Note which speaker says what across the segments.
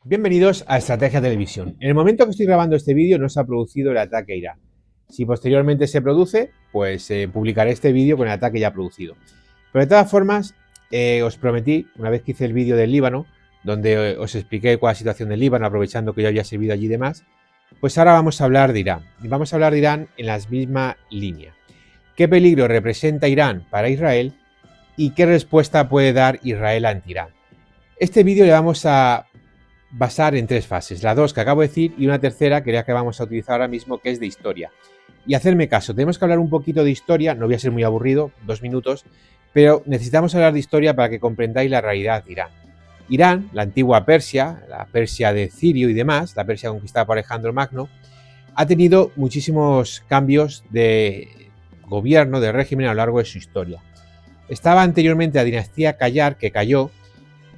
Speaker 1: Bienvenidos a Estrategia Televisión. En el momento que estoy grabando este vídeo no se ha producido el ataque a Irán. Si posteriormente se produce, pues publicaré este vídeo con el ataque ya producido. Pero de todas formas, os prometí, una vez que hice el vídeo del Líbano, donde os expliqué cuál es la situación del Líbano, aprovechando que yo había servido allí y demás, pues ahora vamos a hablar de Irán. Y vamos a hablar de Irán en la misma línea. ¿Qué peligro representa Irán para Israel y qué respuesta puede dar Israel ante Irán? Este vídeo le vamos a basar en tres fases, las dos que acabo de decir y una tercera que vamos a utilizar ahora mismo, que es de historia. Y hacerme caso, tenemos que hablar un poquito de historia, no voy a ser muy aburrido, 2 minutos, pero necesitamos hablar de historia para que comprendáis la realidad de Irán. Irán, la antigua Persia, la Persia de Cirio y demás, la Persia conquistada por Alejandro Magno, ha tenido muchísimos cambios de gobierno, de régimen a lo largo de su historia. Estaba anteriormente la dinastía Qayar, que cayó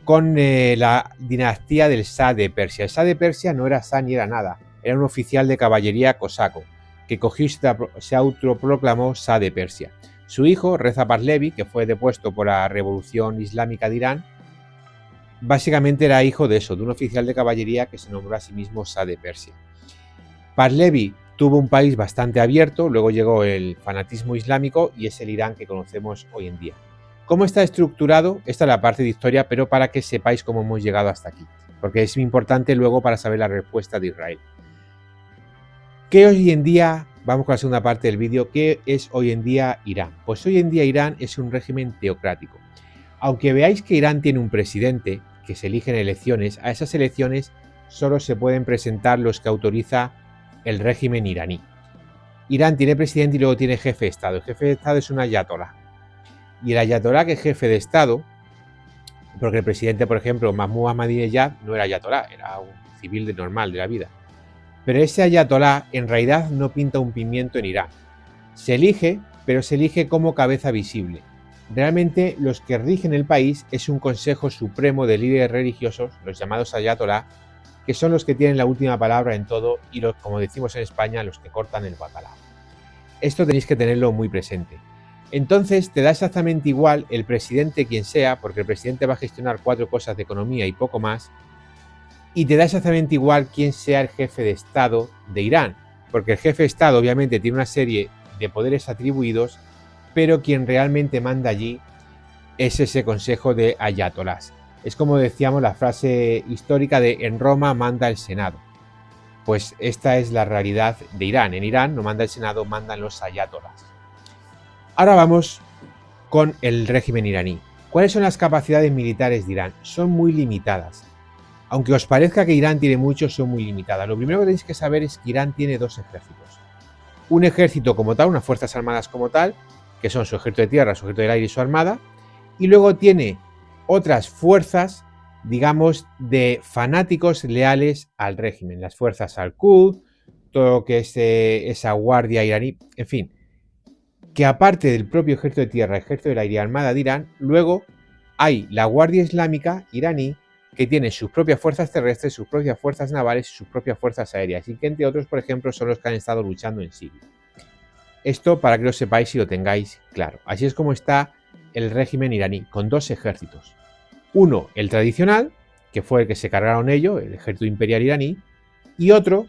Speaker 1: con la dinastía del Shah de Persia. El Shah de Persia no era Shah ni era nada, era un oficial de caballería cosaco, que cogió y se autoproclamó Shah de Persia. Su hijo, Reza Pahlavi, que fue depuesto por la Revolución Islámica de Irán, básicamente era hijo de eso, de un oficial de caballería que se nombró a sí mismo Shah de Persia. Pahlavi tuvo un país bastante abierto, luego llegó el fanatismo islámico y es el Irán que conocemos hoy en día. ¿Cómo está estructurado? Esta es la parte de historia, pero para que sepáis cómo hemos llegado hasta aquí, porque es importante luego para saber la respuesta de Israel. ¿Qué hoy en día, vamos con la segunda parte del vídeo, qué es hoy en día Irán? Pues hoy en día Irán es un régimen teocrático. Aunque veáis que Irán tiene un presidente que se elige en elecciones, a esas elecciones solo se pueden presentar los que autoriza el régimen iraní. Irán tiene presidente y luego tiene jefe de Estado. El jefe de Estado es un ayatolá. Y el ayatolá, que es jefe de Estado, porque el presidente, por ejemplo, Mahmoud Ahmadinejad, no era ayatolá, era un civil normal de la vida. Pero ese ayatolá en realidad no pinta un pimiento en Irán. Se elige, pero se elige como cabeza visible. Realmente los que rigen el país es un consejo supremo de líderes religiosos, los llamados ayatolá, que son los que tienen la última palabra en todo y los, como decimos en España, los que cortan el bacalao. Esto tenéis que tenerlo muy presente. Entonces te da exactamente igual el presidente quien sea, porque el presidente va a gestionar 4 cosas de economía y poco más, y te da exactamente igual quién sea el jefe de Estado de Irán, porque el jefe de Estado obviamente tiene una serie de poderes atribuidos, pero quien realmente manda allí es ese consejo de ayatolás. Es como decíamos la frase histórica de en Roma manda el Senado. Pues esta es la realidad de Irán. En Irán no manda el Senado, mandan los ayatolás. Ahora vamos con el régimen iraní. ¿Cuáles son las capacidades militares de Irán? Son muy limitadas. Aunque os parezca que Irán tiene mucho, son muy limitadas. Lo primero que tenéis que saber es que Irán tiene 2 ejércitos. Un ejército como tal, unas fuerzas armadas como tal, que son su ejército de tierra, su ejército del aire y su armada, y luego tiene otras fuerzas, digamos, de fanáticos leales al régimen, las fuerzas Al-Quds, todo lo que es esa guardia iraní, en fin, que aparte del propio ejército de tierra, ejército del aire y armada de Irán, luego hay la Guardia Islámica iraní, que tiene sus propias fuerzas terrestres, sus propias fuerzas navales y sus propias fuerzas aéreas, y que entre otros, por ejemplo, son los que han estado luchando en Siria. Esto para que lo sepáis y lo tengáis claro. Así es como está el régimen iraní, con 2 ejércitos. Uno, el tradicional, que fue el que se cargaron ellos, el ejército imperial iraní, y otro,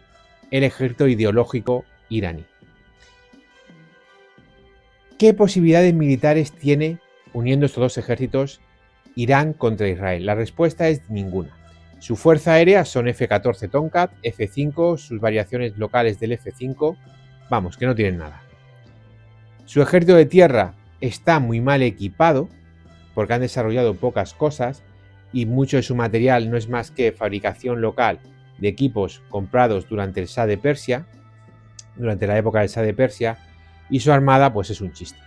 Speaker 1: el ejército ideológico iraní. ¿Qué posibilidades militares tiene, uniendo estos 2 ejércitos, Irán contra Israel? La respuesta es ninguna. Su fuerza aérea son F-14 Tomcat, F-5, sus variaciones locales del F-5, vamos, que no tienen nada. Su ejército de tierra está muy mal equipado, porque han desarrollado pocas cosas, y mucho de su material no es más que fabricación local de equipos comprados durante el Shah de Persia, durante la época del Shah de Persia, y su armada pues es un chiste.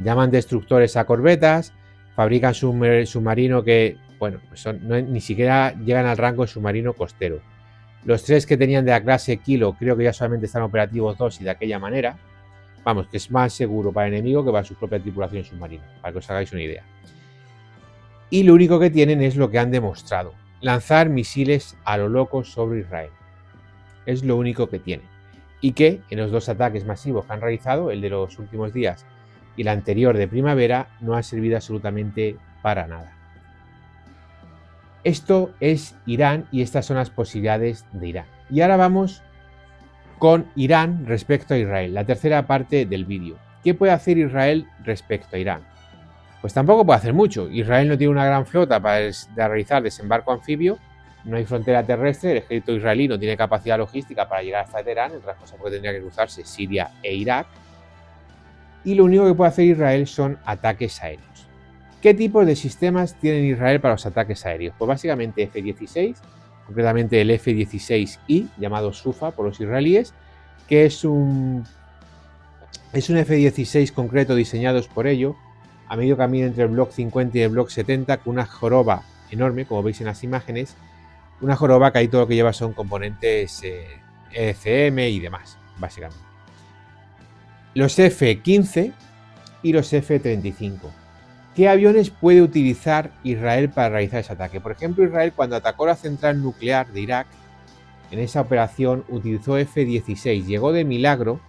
Speaker 1: Llaman destructores a corbetas, fabrican submarino que, bueno, pues ni siquiera llegan al rango de submarino costero. Los 3 que tenían de la clase Kilo creo que ya solamente están operativos 2 y de aquella manera. Vamos, que es más seguro para el enemigo que para su propia tripulación submarina, para que os hagáis una idea. Y lo único que tienen es lo que han demostrado, lanzar misiles a lo loco sobre Israel. Es lo único que tienen. Y que en los 2 ataques masivos que han realizado, el de los últimos días y el anterior de primavera, no ha servido absolutamente para nada. Esto es Irán y estas son las posibilidades de Irán. Y ahora vamos con Irán respecto a Israel, la tercera parte del vídeo. ¿Qué puede hacer Israel respecto a Irán? Pues tampoco puede hacer mucho. Israel no tiene una gran flota para realizar desembarco anfibio, no hay frontera terrestre, el ejército israelí no tiene capacidad logística para llegar hasta Teherán, otras cosas porque tendría que cruzarse Siria e Irak. Y lo único que puede hacer Israel son ataques aéreos. ¿Qué tipos de sistemas tiene Israel para los ataques aéreos? Pues básicamente F-16, concretamente el F-16I, llamado Sufa por los israelíes, que es un F-16 concreto diseñados por ello, a medio camino entre el Block 50 y el Block 70, con una joroba enorme, como veis en las imágenes, una joroba que ahí todo lo que lleva son componentes ECM y demás, básicamente. Los F-15 y los F-35. ¿Qué aviones puede utilizar Israel para realizar ese ataque? Por ejemplo, Israel cuando atacó la central nuclear de Irak, en esa operación utilizó F-16, llegó de milagro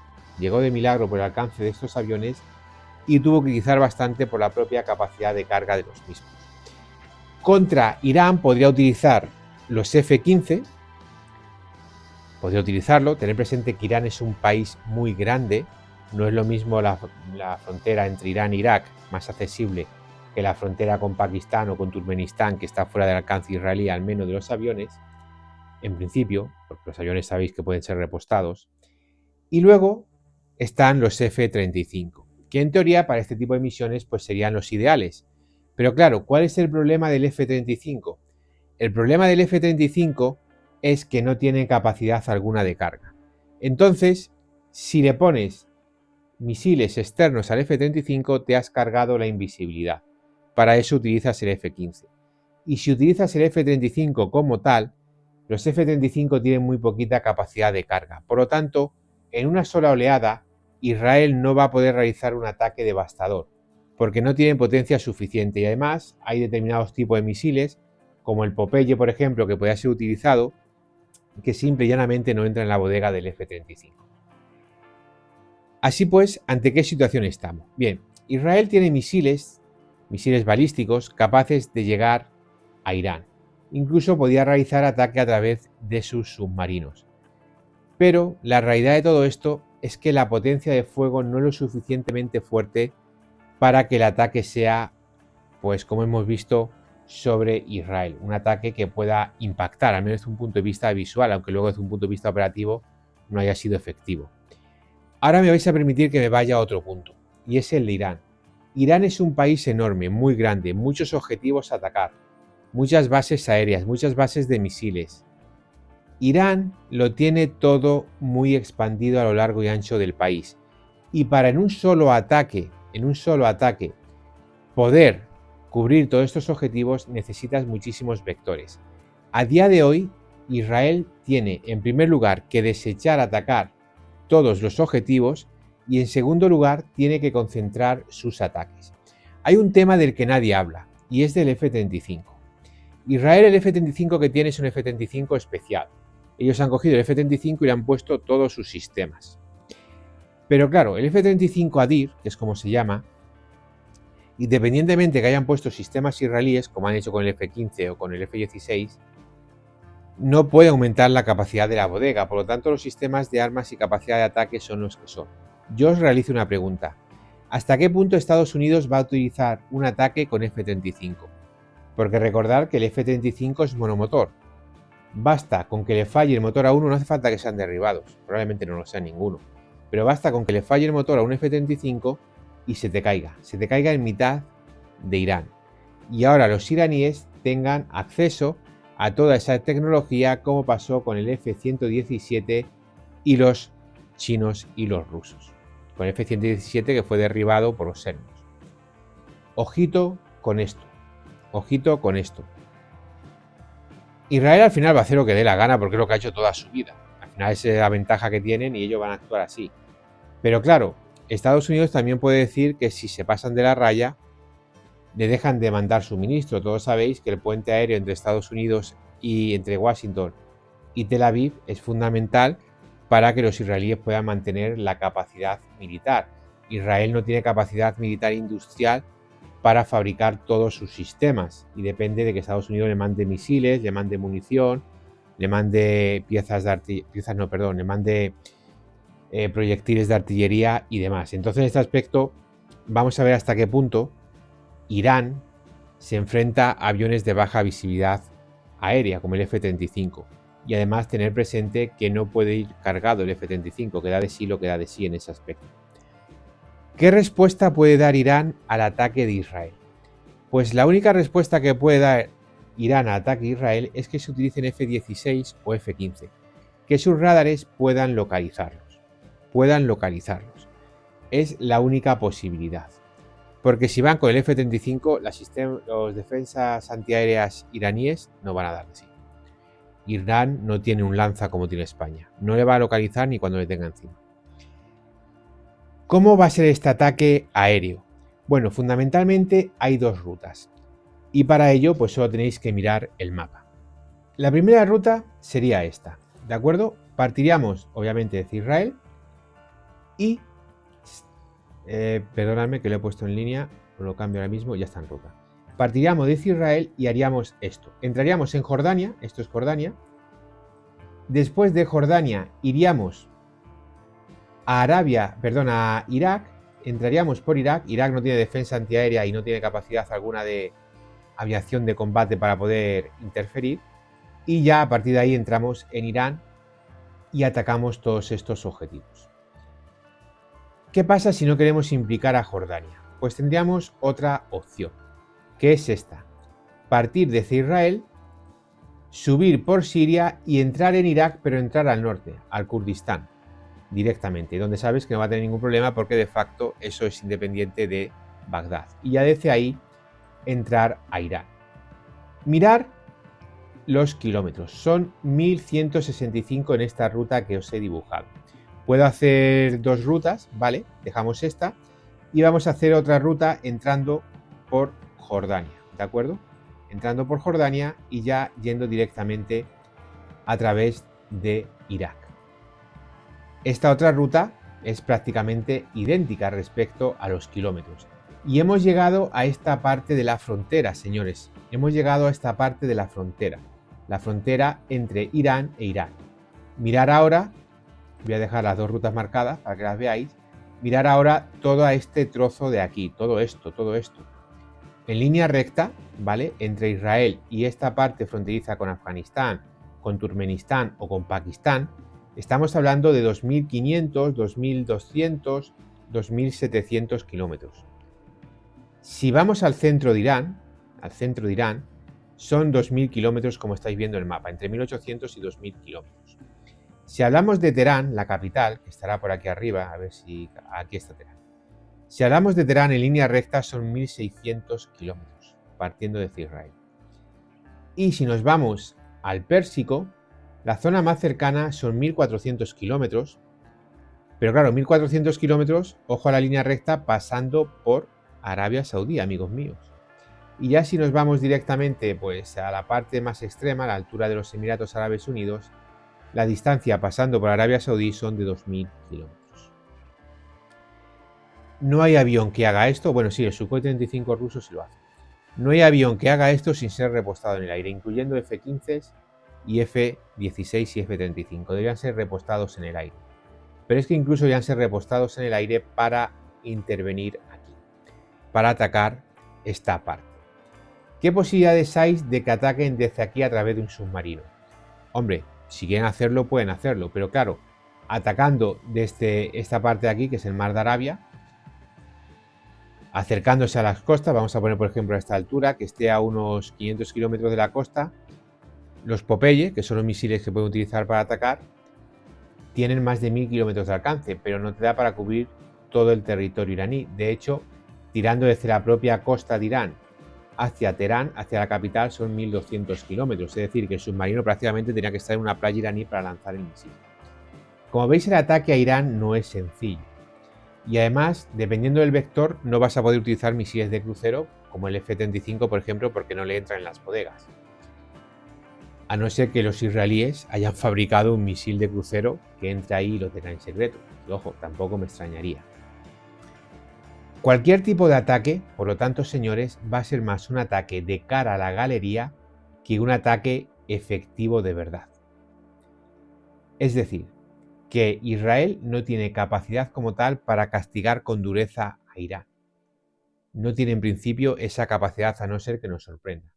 Speaker 1: por el alcance de estos aviones y tuvo que utilizar bastante por la propia capacidad de carga de los mismos. Contra Irán podría utilizar los F-15, podría utilizarlo, tener presente que Irán es un país muy grande, no es lo mismo la frontera entre Irán e Irak, más accesible que la frontera con Pakistán o con Turkmenistán, que está fuera del alcance israelí, al menos de los aviones, en principio, porque los aviones sabéis que pueden ser repostados. Y luego están los F-35, que en teoría para este tipo de misiones pues serían los ideales. Pero claro, ¿cuál es el problema del F-35? El problema del F-35 es que no tiene capacidad alguna de carga. Entonces, si le pones misiles externos al F-35, te has cargado la invisibilidad. Para eso utilizas el F-15. Y si utilizas el F-35 como tal, los F-35 tienen muy poquita capacidad de carga. Por lo tanto, en una sola oleada, Israel no va a poder realizar un ataque devastador, porque no tienen potencia suficiente. Y además, hay determinados tipos de misiles, como el Popeye, por ejemplo, que puede ser utilizado, que simple y llanamente no entra en la bodega del F-35. Así pues, ¿ante qué situación estamos? Bien, Israel tiene misiles balísticos capaces de llegar a Irán. Incluso podía realizar ataque a través de sus submarinos. Pero la realidad de todo esto es que la potencia de fuego no es lo suficientemente fuerte para que el ataque sea, pues como hemos visto, sobre Israel. Un ataque que pueda impactar, al menos desde un punto de vista visual, aunque luego desde un punto de vista operativo no haya sido efectivo. Ahora me vais a permitir que me vaya a otro punto, y es el de Irán. Irán es un país enorme, muy grande, muchos objetivos a atacar, muchas bases aéreas, muchas bases de misiles. Irán lo tiene todo muy expandido a lo largo y ancho del país. Y para en un solo ataque, poder cubrir todos estos objetivos necesitas muchísimos vectores. A día de hoy, Israel tiene en primer lugar que desechar atacar todos los objetivos y en segundo lugar tiene que concentrar sus ataques. Hay un tema del que nadie habla y es del F-35. Israel el F-35 que tiene es un F-35 especial. Ellos han cogido el F-35 y le han puesto todos sus sistemas. Pero claro, el F-35 Adir, que es como se llama, independientemente que hayan puesto sistemas israelíes, como han hecho con el F-15 o con el F-16, no puede aumentar la capacidad de la bodega, por lo tanto los sistemas de armas y capacidad de ataque son los que son. Yo os realizo una pregunta. ¿Hasta qué punto Estados Unidos va a utilizar un ataque con F-35? Porque recordad que el F-35 es monomotor. Basta con que le falle el motor a uno, no hace falta que sean derribados, probablemente no lo sea ninguno, pero basta con que le falle el motor a un F-35 y se te caiga en mitad de Irán. Y ahora los iraníes tengan acceso a toda esa tecnología como pasó con el F-117 y los chinos y los rusos. Con el F-117 que fue derribado por los serbios. Ojito con esto. Ojito con esto. Israel al final va a hacer lo que dé la gana porque es lo que ha hecho toda su vida. Al final esa es la ventaja que tienen y ellos van a actuar así. Pero claro, Estados Unidos también puede decir que si se pasan de la raya, le dejan de mandar suministro. Todos sabéis que el puente aéreo entre Estados Unidos y entre Washington y Tel Aviv es fundamental para que los israelíes puedan mantener la capacidad militar. Israel no tiene capacidad militar industrial para fabricar todos sus sistemas, y depende de que Estados Unidos le mande misiles, le mande munición, le mande le mande proyectiles de artillería y demás. Entonces, en este aspecto vamos a ver hasta qué punto Irán se enfrenta a aviones de baja visibilidad aérea como el F-35, y además tener presente que no puede ir cargado el F-35, que da de sí lo que da de sí en ese aspecto. ¿Qué respuesta puede dar Irán al ataque de Israel? Pues la única respuesta que puede dar Irán al ataque de Israel es que se utilicen F-16 o F-15, que sus radares puedan localizarlos. Es la única posibilidad. Porque si van con el F-35, los defensas antiaéreas iraníes no van a dar de sí. Irán no tiene un lanza como tiene España. No le va a localizar ni cuando le tenga encima. ¿Cómo va a ser este ataque aéreo? Bueno, fundamentalmente hay dos rutas. Y para ello, pues solo tenéis que mirar el mapa. La primera ruta sería esta, ¿de acuerdo? Partiríamos, obviamente, de Israel y... perdonadme que lo he puesto en línea, lo cambio ahora mismo, ya está en ruta. Partiríamos de Israel y haríamos esto. Entraríamos en Jordania, esto es Jordania. Después de Jordania iríamos a Irak, entraríamos por Irak. Irak no tiene defensa antiaérea y no tiene capacidad alguna de aviación de combate para poder interferir. Y ya a partir de ahí entramos en Irán y atacamos todos estos objetivos. ¿Qué pasa si no queremos implicar a Jordania? Pues tendríamos otra opción, que es esta: partir desde Israel, subir por Siria y entrar en Irak, pero entrar al norte, al Kurdistán, directamente, donde sabes que no va a tener ningún problema porque de facto eso es independiente de Bagdad. Y ya desde ahí entrar a Irán. Mirar los kilómetros, son 1165 en esta ruta que os he dibujado. Puedo hacer dos rutas, ¿vale? Dejamos esta y vamos a hacer otra ruta entrando por Jordania, ¿de acuerdo? Entrando por Jordania y ya yendo directamente a través de Irak. Esta otra ruta es prácticamente idéntica respecto a los kilómetros. Y hemos llegado a esta parte de la frontera, señores. Hemos llegado a esta parte de la frontera entre Irán e Irak. Mirar ahora, voy a dejar las dos rutas marcadas para que las veáis. Mirar ahora todo este trozo de aquí, todo esto. En línea recta, ¿vale? Entre Israel y esta parte fronteriza con Afganistán, con Turkmenistán o con Pakistán, estamos hablando de 2.500, 2.200, 2.700 kilómetros. Si vamos al centro de Irán, son 2.000 kilómetros, como estáis viendo en el mapa, entre 1.800 y 2.000 kilómetros. Si hablamos de Teherán, la capital, que estará por aquí arriba, a ver si aquí está Teherán. Si hablamos de Teherán en línea recta son 1.600 kilómetros, partiendo de Israel. Y si nos vamos al Pérsico, la zona más cercana son 1.400 kilómetros, pero claro, 1.400 kilómetros, ojo a la línea recta, pasando por Arabia Saudí, amigos míos. Y ya si nos vamos directamente pues, a la parte más extrema, a la altura de los Emiratos Árabes Unidos, la distancia pasando por Arabia Saudí son de 2.000 kilómetros. No hay avión que haga esto, bueno sí, el Sukhoi 35 ruso sí lo hace. No hay avión que haga esto sin ser repostado en el aire, incluyendo F-15 y F-16 y F-35. Deberían ser repostados en el aire. Pero es que incluso deberían ser repostados en el aire para intervenir aquí, para atacar esta parte. ¿Qué posibilidades hay de que ataquen desde aquí a través de un submarino? Hombre, si quieren hacerlo, pueden hacerlo, pero claro, atacando desde esta parte de aquí, que es el Mar de Arabia, acercándose a las costas, vamos a poner por ejemplo a esta altura, que esté a unos 500 kilómetros de la costa, los Popeye, que son los misiles que pueden utilizar para atacar, tienen más de 1.000 kilómetros de alcance, pero no te da para cubrir todo el territorio iraní. De hecho, tirando desde la propia costa de Irán hacia Teherán, hacia la capital, son 1.200 kilómetros, es decir, que el submarino prácticamente tenía que estar en una playa iraní para lanzar el misil. Como veis, el ataque a Irán no es sencillo. Y además, dependiendo del vector, no vas a poder utilizar misiles de crucero, como el F-35, por ejemplo, porque no le entran en las bodegas. A no ser que los israelíes hayan fabricado un misil de crucero que entre ahí y lo tenga en secreto. Y ojo, tampoco me extrañaría. Cualquier tipo de ataque, por lo tanto, señores, va a ser más un ataque de cara a la galería que un ataque efectivo de verdad. Es decir, que Israel no tiene capacidad como tal para castigar con dureza a Irán. No tiene en principio esa capacidad, a no ser que nos sorprenda.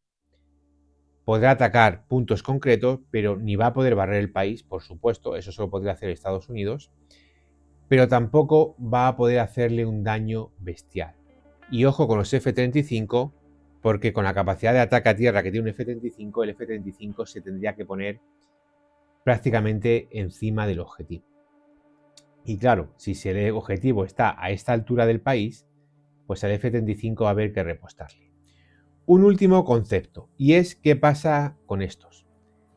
Speaker 1: Podrá atacar puntos concretos, pero ni va a poder barrer el país, por supuesto, eso solo podría hacer Estados Unidos, pero tampoco va a poder hacerle un daño bestial. Y ojo con los F-35, porque con la capacidad de ataque a tierra que tiene un F-35, el F-35 se tendría que poner prácticamente encima del objetivo. Y claro, si el objetivo está a esta altura del país, pues al F-35 va a haber que repostarle. Un último concepto, y es qué pasa con estos.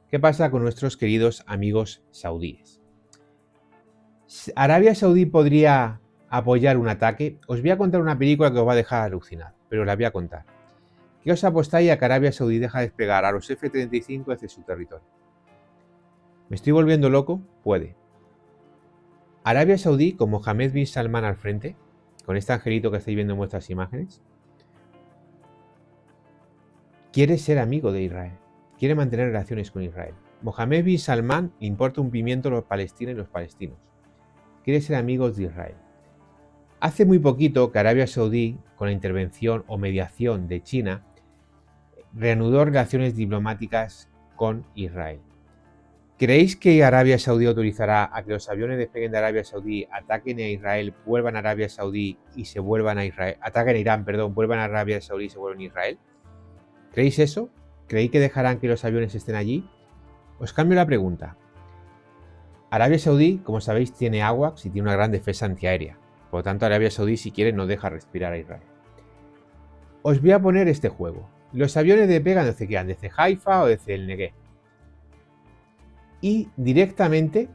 Speaker 1: ¿Qué pasa con nuestros queridos amigos saudíes? ¿Arabia Saudí podría apoyar un ataque? Os voy a contar una película que os va a dejar alucinar, pero os la voy a contar. ¿Qué os apostáis a que Arabia Saudí deja despegar a los F-35 desde su territorio? ¿Me estoy volviendo loco? Puede. Arabia Saudí, con Mohammed bin Salman al frente, con este angelito que estáis viendo en vuestras imágenes, quiere ser amigo de Israel, quiere mantener relaciones con Israel. Mohammed bin Salman le importa un pimiento a los palestinos y los palestinos. Quiere ser amigos de Israel. Hace muy poquito que Arabia Saudí, con la intervención o mediación de China, reanudó relaciones diplomáticas con Israel. ¿Creéis que Arabia Saudí autorizará a que los aviones despeguen de Arabia Saudí, ataquen a Israel, vuelvan a Arabia Saudí y se vuelvan a Israel, ataquen a Irán, perdón, vuelvan a Arabia Saudí y se vuelvan a Israel? ¿Creéis eso? ¿Creéis que dejarán que los aviones estén allí? Os cambio la pregunta. Arabia Saudí, como sabéis, tiene AWACS y tiene una gran defensa antiaérea. Por lo tanto, Arabia Saudí, si quiere, no deja respirar a Israel. Os voy a poner este juego. Los aviones despegan desde qué, desde Haifa o desde el Negev. Y directamente,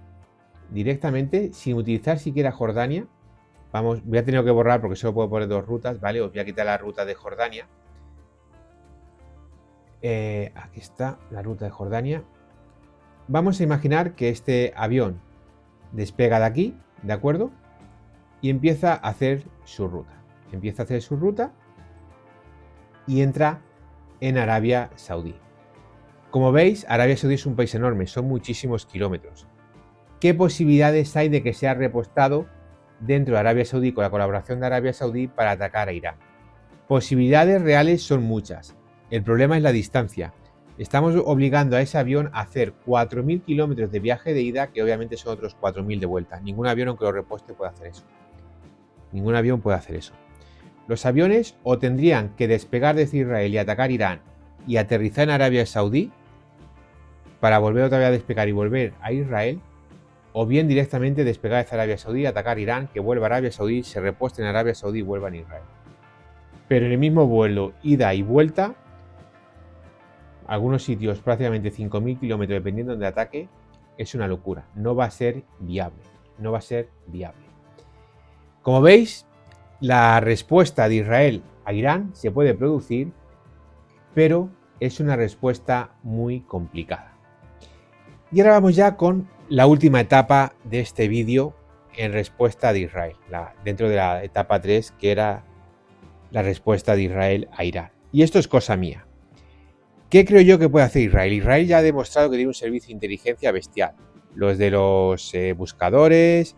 Speaker 1: sin utilizar siquiera Jordania, voy a tener que borrar porque solo puedo poner dos rutas, ¿vale? Os voy a quitar la ruta de Jordania. Aquí está la ruta de Jordania. Vamos a imaginar que este avión despega de aquí, ¿de acuerdo? Y empieza a hacer su ruta. Y entra en Arabia Saudí. Como veis, Arabia Saudí es un país enorme, son muchísimos kilómetros. ¿Qué posibilidades hay de que sea repostado dentro de Arabia Saudí con la colaboración de Arabia Saudí para atacar a Irán? Posibilidades reales son muchas. El problema es la distancia. Estamos obligando a ese avión a hacer 4.000 kilómetros de viaje de ida, que obviamente son otros 4.000 de vuelta. Ningún avión, aunque lo reposte, puede hacer eso. Ningún avión puede hacer eso. Los aviones o tendrían que despegar desde Israel y atacar Irán y aterrizar en Arabia Saudí para volver otra vez a despegar y volver a Israel, o bien directamente despegar desde Arabia Saudí, atacar Irán, que vuelva a Arabia Saudí, se reposte en Arabia Saudí y vuelva a Israel. Pero en el mismo vuelo, ida y vuelta, algunos sitios prácticamente 5.000 kilómetros dependiendo del ataque, es una locura. No va a ser viable. Como veis, la respuesta de Israel a Irán se puede producir, pero es una respuesta muy complicada. Y ahora vamos ya con la última etapa de este vídeo en respuesta de Israel, dentro de la etapa 3, que era la respuesta de Israel a Irán. Y esto es cosa mía. ¿Qué creo yo que puede hacer Israel? Israel ya ha demostrado que tiene un servicio de inteligencia bestial. Los de los buscadores,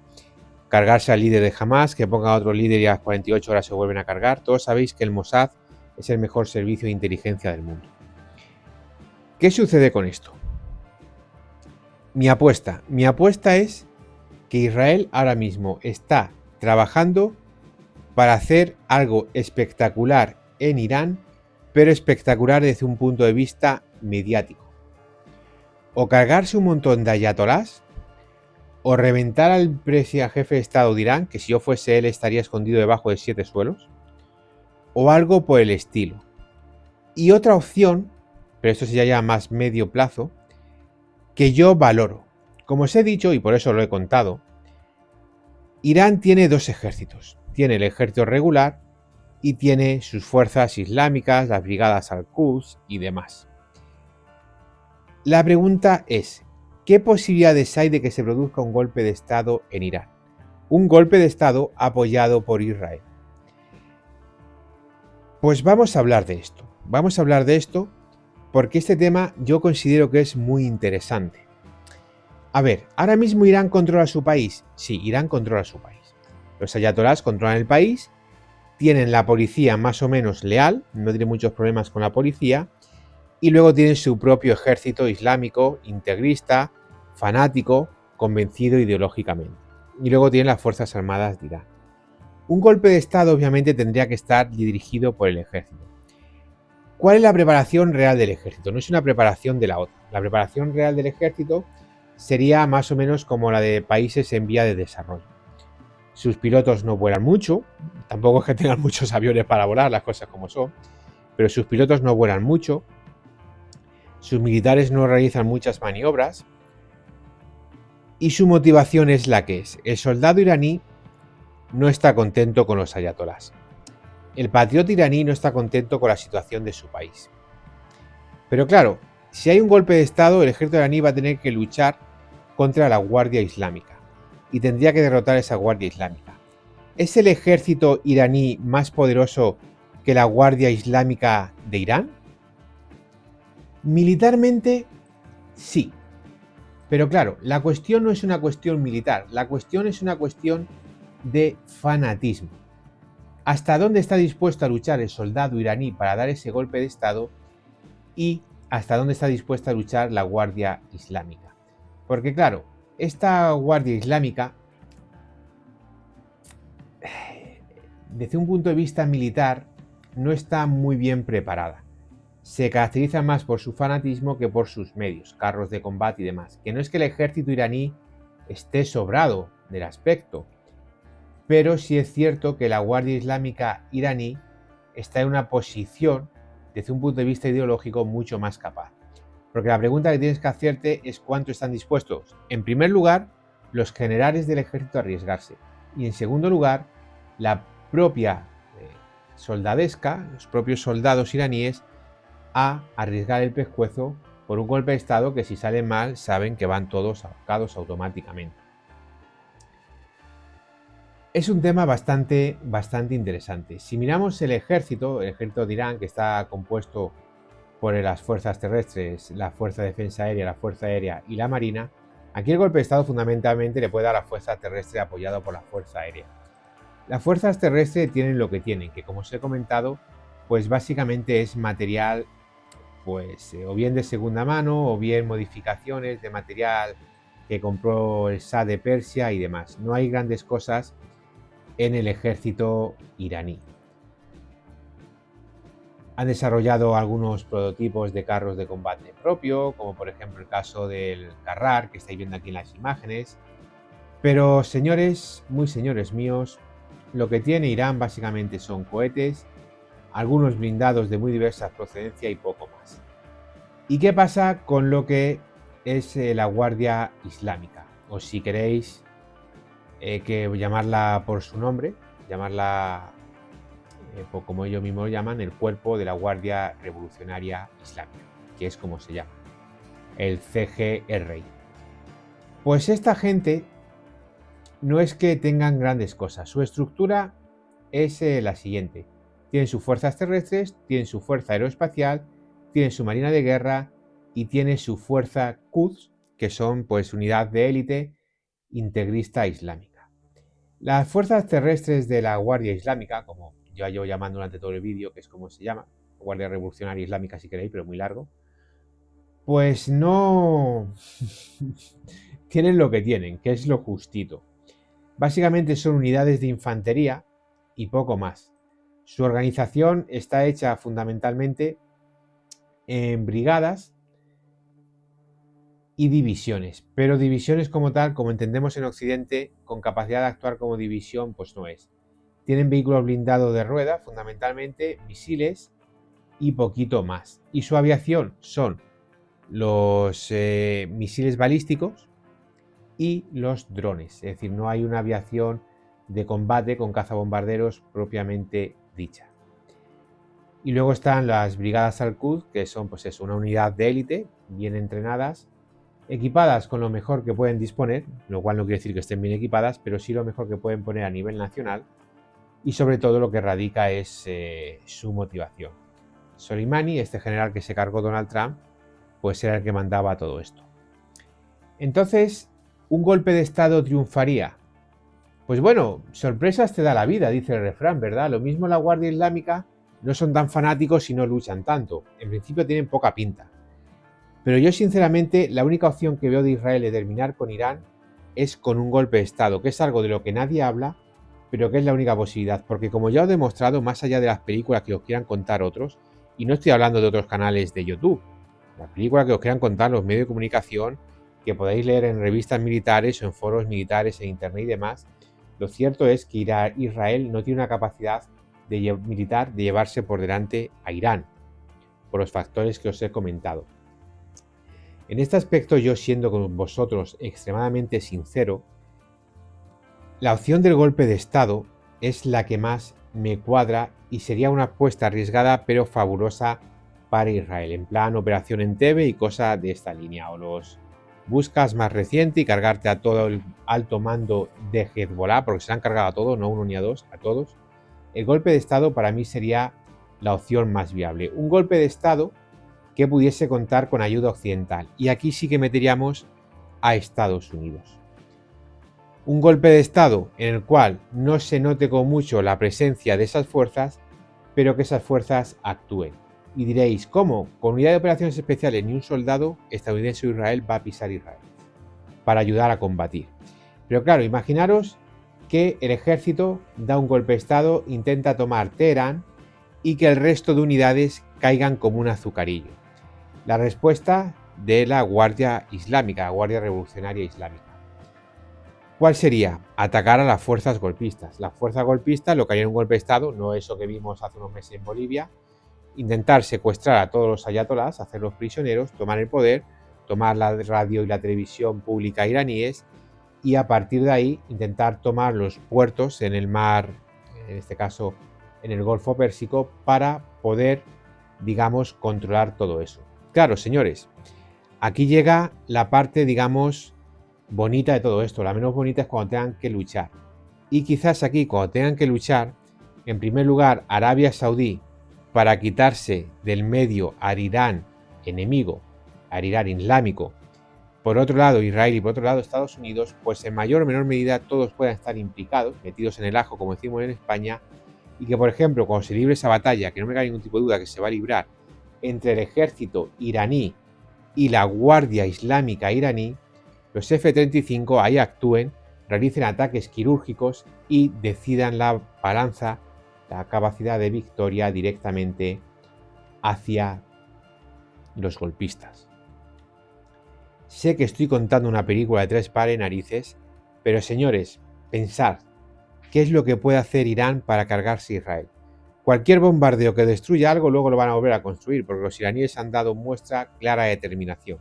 Speaker 1: cargarse al líder de Hamas, que ponga a otro líder y a las 48 horas se vuelven a cargar. Todos sabéis que el Mossad es el mejor servicio de inteligencia del mundo. ¿Qué sucede con esto? Mi apuesta es que Israel ahora mismo está trabajando para hacer algo espectacular en Irán, pero espectacular desde un punto de vista mediático. O cargarse un montón de ayatolás, o reventar al jefe de Estado de Irán, que si yo fuese él estaría escondido debajo de 7 suelos, o algo por el estilo. Y otra opción, pero esto sería ya más medio plazo, que yo valoro. Como os he dicho, y por eso lo he contado, Irán tiene dos ejércitos. Tiene el ejército regular y tiene sus fuerzas islámicas, las brigadas al-Quds y demás. La pregunta es, ¿qué posibilidades hay de que se produzca un golpe de Estado en Irán? Un golpe de Estado apoyado por Israel. Pues vamos a hablar de esto. Vamos a hablar de esto porque este tema yo considero que es muy interesante. A ver, ¿ahora mismo Irán controla su país? Sí, Irán controla su país. Los ayatolás controlan el país, tienen la policía más o menos leal, no tienen muchos problemas con la policía, y luego tienen su propio ejército islámico, integrista, fanático, convencido ideológicamente. Y luego tienen las Fuerzas Armadas de Irán. Un golpe de Estado obviamente tendría que estar dirigido por el ejército. ¿Cuál es la preparación real del ejército? No es una preparación de la otra. La preparación real del ejército sería más o menos como la de países en vía de desarrollo. Sus pilotos no vuelan mucho, tampoco es que tengan muchos aviones para volar, las cosas como son, pero sus pilotos no vuelan mucho, sus militares no realizan muchas maniobras y su motivación es la que es. El soldado iraní no está contento con los ayatolás. El patriota iraní no está contento con la situación de su país. Pero claro, si hay un golpe de Estado, el ejército iraní va a tener que luchar contra la Guardia Islámica y tendría que derrotar a esa Guardia Islámica. ¿Es el ejército iraní más poderoso que la Guardia Islámica de Irán? Militarmente, sí. Pero claro, la cuestión no es una cuestión militar, la cuestión es una cuestión de fanatismo. ¿Hasta dónde está dispuesto a luchar el soldado iraní para dar ese golpe de Estado? Y hasta dónde está dispuesta a luchar la Guardia Islámica. Porque claro, esta Guardia Islámica, desde un punto de vista militar, no está muy bien preparada. Se caracteriza más por su fanatismo que por sus medios, carros de combate y demás. Que no es que el ejército iraní esté sobrado del aspecto, pero sí es cierto que la Guardia Islámica iraní está en una posición, desde un punto de vista ideológico, mucho más capaz. Porque la pregunta que tienes que hacerte es cuánto están dispuestos, en primer lugar, los generales del ejército a arriesgarse. Y en segundo lugar, la propia soldadesca, los propios soldados iraníes, a arriesgar el pescuezo por un golpe de Estado que si sale mal saben que van todos ahorcados automáticamente. Es un tema bastante interesante. Si miramos el ejército de Irán, que está compuesto por las fuerzas terrestres, la Fuerza de Defensa Aérea, la Fuerza Aérea y la Marina, aquí el golpe de Estado fundamentalmente le puede dar a la Fuerza Terrestre apoyado por la Fuerza Aérea. Las fuerzas terrestres tienen lo que tienen, que como os he comentado, pues básicamente es material, pues o bien de segunda mano o bien modificaciones de material que compró el Shah de Persia y demás. No hay grandes cosas en el ejército iraní. Han desarrollado algunos prototipos de carros de combate propio, como por ejemplo el caso del Carrar, que estáis viendo aquí en las imágenes. Pero señores, muy señores míos, lo que tiene Irán básicamente son cohetes, algunos blindados de muy diversa procedencia y poco más. ¿Y qué pasa con lo que es la Guardia Islámica? O si queréis que llamarla por su nombre, llamarla como ellos mismos lo llaman, el cuerpo de la Guardia Revolucionaria Islámica, que es como se llama, el CGRI. Pues esta gente no es que tengan grandes cosas, su estructura es la siguiente. Tienen sus fuerzas terrestres, tienen su fuerza aeroespacial, tienen su marina de guerra y tienen su fuerza Quds, que son pues unidad de élite integrista islámica. Las fuerzas terrestres de la Guardia Islámica, como yo llevo llamando durante todo el vídeo, que es como se llama, Guardia Revolucionaria Islámica si queréis, pero muy largo, pues no tienen lo que tienen, que es lo justito. Básicamente son unidades de infantería y poco más. Su organización está hecha fundamentalmente en brigadas y divisiones, pero divisiones como tal, como entendemos en Occidente, con capacidad de actuar como división, pues no es. Tienen vehículos blindados de rueda, fundamentalmente misiles y poquito más. Y su aviación son los misiles balísticos y los drones, es decir, no hay una aviación de combate con cazabombarderos propiamente dicha. Y luego están las brigadas Al-Quds, que son pues eso, una unidad de élite, bien entrenadas, equipadas con lo mejor que pueden disponer, lo cual no quiere decir que estén bien equipadas, pero sí lo mejor que pueden poner a nivel nacional, y sobre todo lo que radica es su motivación. Soleimani, este general que se cargó Donald Trump, pues era el que mandaba todo esto. Entonces, ¿un golpe de Estado triunfaría? Pues bueno, sorpresas te da la vida, dice el refrán, ¿verdad? Lo mismo la Guardia Islámica no son tan fanáticos y no luchan tanto. En principio tienen poca pinta. Pero yo sinceramente la única opción que veo de Israel de terminar con Irán es con un golpe de Estado, que es algo de lo que nadie habla, pero que es la única posibilidad. Porque como ya os he demostrado, más allá de las películas que os quieran contar otros, y no estoy hablando de otros canales de YouTube, las películas que os quieran contar los medios de comunicación, que podéis leer en revistas militares o en foros militares, en internet y demás, lo cierto es que Israel no tiene una capacidad militar de llevarse por delante a Irán, por los factores que os he comentado. En este aspecto, yo siendo con vosotros extremadamente sincero, la opción del golpe de Estado es la que más me cuadra y sería una apuesta arriesgada pero fabulosa para Israel, en plan Operación Entebbe y cosas de esta línea, o los buscas más reciente y cargarte a todo el alto mando de Hezbollah, porque se han cargado a todos, no uno ni a dos, a todos. El golpe de Estado para mí sería la opción más viable. Un golpe de Estado que pudiese contar con ayuda occidental. Y aquí sí que meteríamos a Estados Unidos. Un golpe de Estado en el cual no se note con mucho la presencia de esas fuerzas, pero que esas fuerzas actúen. Y diréis, ¿cómo? Con unidad de operaciones especiales ni un soldado estadounidense o Israel va a pisar Israel para ayudar a combatir. Pero claro, imaginaros que el ejército da un golpe de Estado, intenta tomar Teherán y que el resto de unidades caigan como un azucarillo. La respuesta de la Guardia Islámica, la Guardia Revolucionaria Islámica. ¿Cuál sería? Atacar a las fuerzas golpistas. Las fuerzas golpistas, lo que haría un golpe de Estado, no eso que vimos hace unos meses en Bolivia, intentar secuestrar a todos los ayatolás, hacerlos prisioneros, tomar el poder, tomar la radio y la televisión pública iraníes y a partir de ahí intentar tomar los puertos en el mar, en este caso en el Golfo Pérsico, para poder, digamos, controlar todo eso. Claro, señores, aquí llega la parte, digamos, bonita de todo esto. La menos bonita es cuando tengan que luchar. Y quizás aquí, cuando tengan que luchar, en primer lugar, Arabia Saudí, para quitarse del medio al Irán enemigo, al Irán islámico, por otro lado Israel y por otro lado Estados Unidos, pues en mayor o menor medida todos puedan estar implicados, metidos en el ajo, como decimos en España, y que, por ejemplo, cuando se libre esa batalla, que no me cabe ningún tipo de duda que se va a librar, entre el ejército iraní y la Guardia Islámica iraní, los F-35 ahí actúen, realicen ataques quirúrgicos y decidan la balanza, la capacidad de victoria directamente hacia los golpistas. Sé que estoy contando una película de tres pares narices, pero señores, pensad, ¿qué es lo que puede hacer Irán para cargarse a Israel? Cualquier bombardeo que destruya algo luego lo van a volver a construir, porque los iraníes han dado muestra clara de determinación.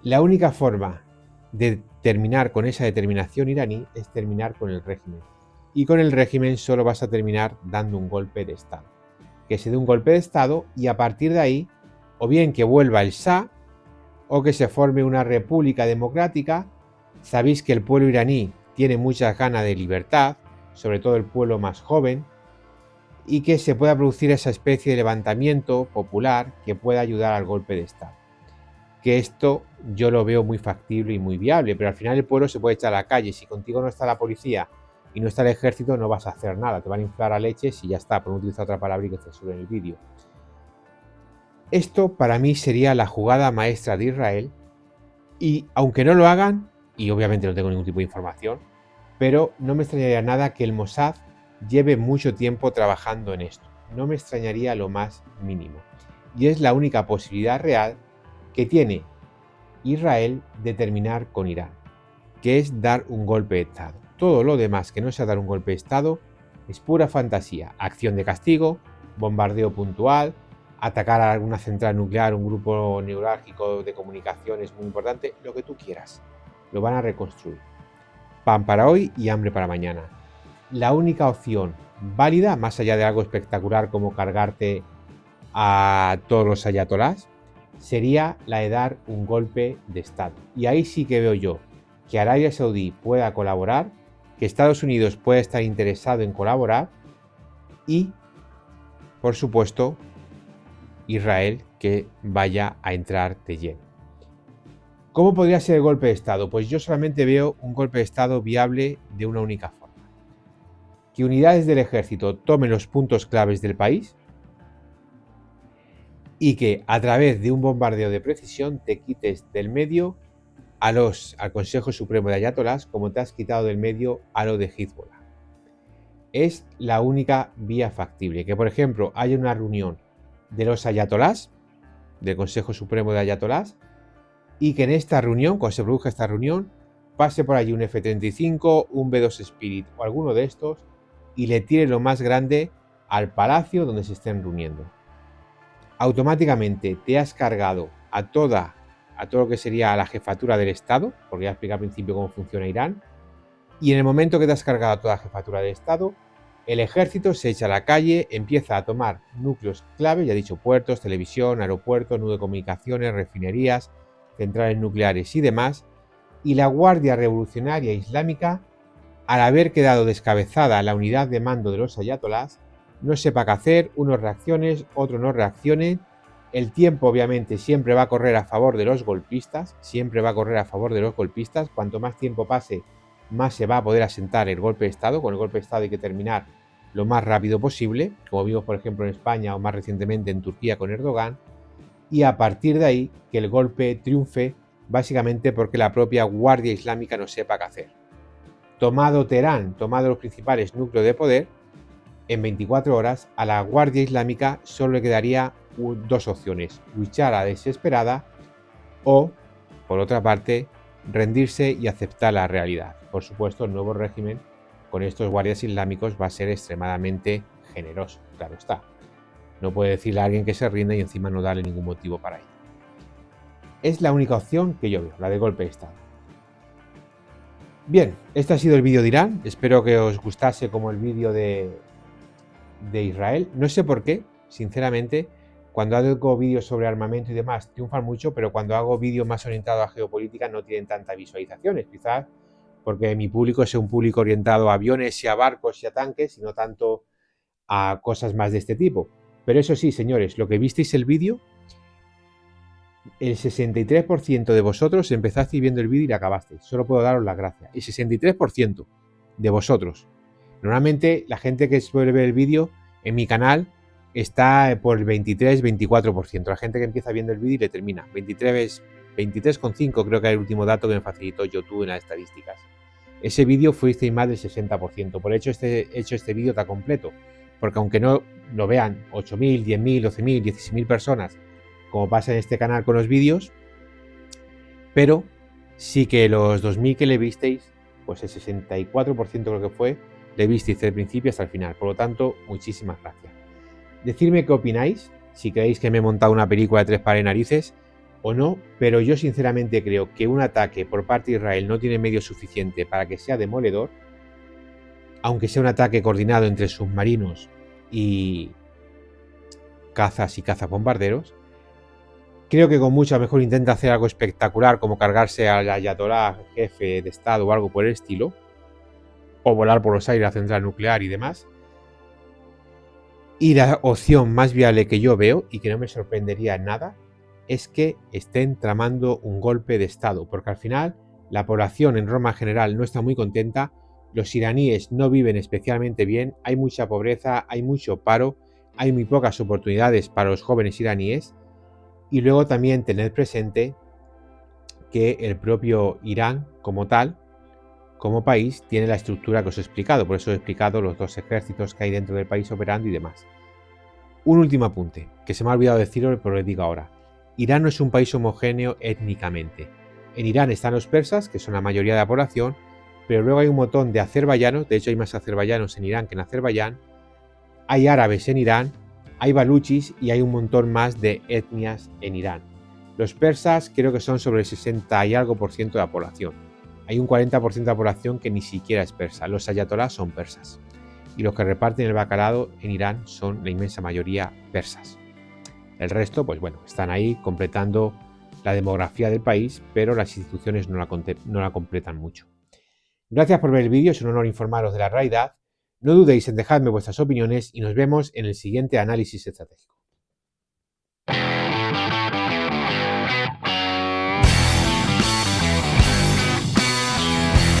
Speaker 1: La única forma de terminar con esa determinación iraní es terminar con el régimen. Y con el régimen solo vas a terminar dando un golpe de Estado. Que se dé un golpe de Estado y a partir de ahí, o bien que vuelva el Shah, o que se forme una república democrática. Sabéis que el pueblo iraní tiene muchas ganas de libertad, sobre todo el pueblo más joven, y que se pueda producir esa especie de levantamiento popular que pueda ayudar al golpe de Estado. Que esto yo lo veo muy factible y muy viable, pero al final el pueblo se puede echar a la calle. Si contigo no está la policía y no está el ejército, no vas a hacer nada, te van a inflar a leches y ya está, por no utilizar otra palabra que censure en el vídeo. Esto para mí sería la jugada maestra de Israel y aunque no lo hagan, y obviamente no tengo ningún tipo de información, pero no me extrañaría nada que el Mossad lleve mucho tiempo trabajando en esto. No me extrañaría lo más mínimo. Y es la única posibilidad real que tiene Israel de terminar con Irán, que es dar un golpe de Estado. Todo lo demás que no sea dar un golpe de Estado es pura fantasía, acción de castigo, bombardeo puntual, atacar a alguna central nuclear, un grupo neurálgico de comunicaciones muy importante, lo que tú quieras. Lo van a reconstruir. Pan para hoy y hambre para mañana. La única opción válida, más allá de algo espectacular como cargarte a todos los ayatolás, sería la de dar un golpe de Estado. Y ahí sí que veo yo que Arabia Saudí pueda colaborar, que Estados Unidos puede estar interesado en colaborar y, por supuesto, Israel que vaya a entrar de lleno. ¿Cómo podría ser el golpe de Estado? Pues yo solamente veo un golpe de Estado viable de una única forma. Que unidades del ejército tomen los puntos claves del país y que a través de un bombardeo de precisión te quites del medio al Consejo Supremo de Ayatolás como te has quitado del medio a lo de Hezbollah. Es la única vía factible. Que, por ejemplo, haya una reunión de los ayatolás, del Consejo Supremo de Ayatolás, y que en esta reunión, cuando se produzca esta reunión, pase por allí un F-35, un B-2 Spirit o alguno de estos y le tire lo más grande al palacio donde se estén reuniendo. Automáticamente te has cargado a todo lo que sería la jefatura del Estado, porque ya expliqué al principio cómo funciona Irán, y en el momento que te has cargado a toda la jefatura del Estado, el ejército se echa a la calle, empieza a tomar núcleos clave, ya he dicho, puertos, televisión, aeropuertos, nudo de comunicaciones, refinerías, centrales nucleares y demás, y la Guardia Revolucionaria Islámica, al haber quedado descabezada la unidad de mando de los ayatolás, no sepa qué hacer, unos reaccionen, otros no reaccionen. El tiempo obviamente siempre va a correr a favor de los golpistas, cuanto más tiempo pase, más se va a poder asentar el golpe de Estado. Con el golpe de Estado hay que terminar lo más rápido posible, como vimos por ejemplo en España o más recientemente en Turquía con Erdogan, y a partir de ahí que el golpe triunfe básicamente porque la propia Guardia Islámica no sepa qué hacer. Tomado Teherán, tomado los principales núcleos de poder, en 24 horas a la Guardia Islámica solo le quedaría dos opciones: luchar a desesperada o, por otra parte, rendirse y aceptar la realidad. Por supuesto, el nuevo régimen con estos guardias islámicos va a ser extremadamente generoso, claro está. No puede decirle a alguien que se rinde y encima no darle ningún motivo para ello. Es la única opción que yo veo, la de golpe de Estado. Bien, este ha sido el vídeo de Irán. Espero que os gustase como el vídeo de Israel. No sé por qué, sinceramente, cuando hago vídeos sobre armamento y demás triunfan mucho, pero cuando hago vídeos más orientados a geopolítica no tienen tantas visualizaciones. Quizás porque mi público es un público orientado a aviones y a barcos y a tanques y no tanto a cosas más de este tipo. Pero eso sí, señores, lo que visteis el vídeo, el 63% de vosotros empezasteis viendo el vídeo y lo acabasteis. Solo puedo daros las gracias. El 63% de vosotros. Normalmente la gente que suele ver el vídeo en mi canal está por el 23-24%. La gente que empieza viendo el vídeo y le termina. 23,5 creo que es el último dato que me facilitó YouTube en las estadísticas. Ese vídeo fuisteis más del 60%. Por hecho este vídeo tan completo. Porque aunque no lo vean 8.000, 10.000, 12.000, 16.000 personas, como pasa en este canal con los vídeos, pero sí que los 2.000 que le visteis, pues el 64% creo que fue, le visteis desde el principio hasta el final. Por lo tanto, muchísimas gracias. Decidme qué opináis, si creéis que me he montado una película de tres pares de narices o no, pero yo sinceramente creo que un ataque por parte de Israel no tiene medio suficiente para que sea demoledor, aunque sea un ataque coordinado entre submarinos y cazas y cazabombarderos. Creo que con mucho a lo mejor intenta hacer algo espectacular, como cargarse al ayatolá jefe de Estado o algo por el estilo, o volar por los aires a la central nuclear y demás. Y la opción más viable que yo veo, y que no me sorprendería nada, es que estén tramando un golpe de Estado, porque al final la población en Roma en general no está muy contenta, los iraníes no viven especialmente bien, hay mucha pobreza, hay mucho paro, hay muy pocas oportunidades para los jóvenes iraníes, y luego también tener presente que el propio Irán como tal, como país, tiene la estructura que os he explicado, por eso he explicado los dos ejércitos que hay dentro del país operando y demás. Un último apunte, que se me ha olvidado decirlo, pero lo digo ahora. Irán no es un país homogéneo étnicamente. En Irán están los persas, que son la mayoría de la población, pero luego hay un montón de azerbaiyanos, de hecho hay más azerbaiyanos en Irán que en Azerbaiyán, hay árabes en Irán, hay baluchis y hay un montón más de etnias en Irán. Los persas creo que son sobre el 60 y algo % de la población. Hay un 40% de la población que ni siquiera es persa. Los ayatolás son persas. Y los que reparten el bacalao en Irán son la inmensa mayoría persas. El resto, pues bueno, están ahí completando la demografía del país, pero las instituciones no la completan mucho. Gracias por ver el vídeo, es un honor informaros de la realidad. No dudéis en dejarme vuestras opiniones y nos vemos en el siguiente análisis estratégico.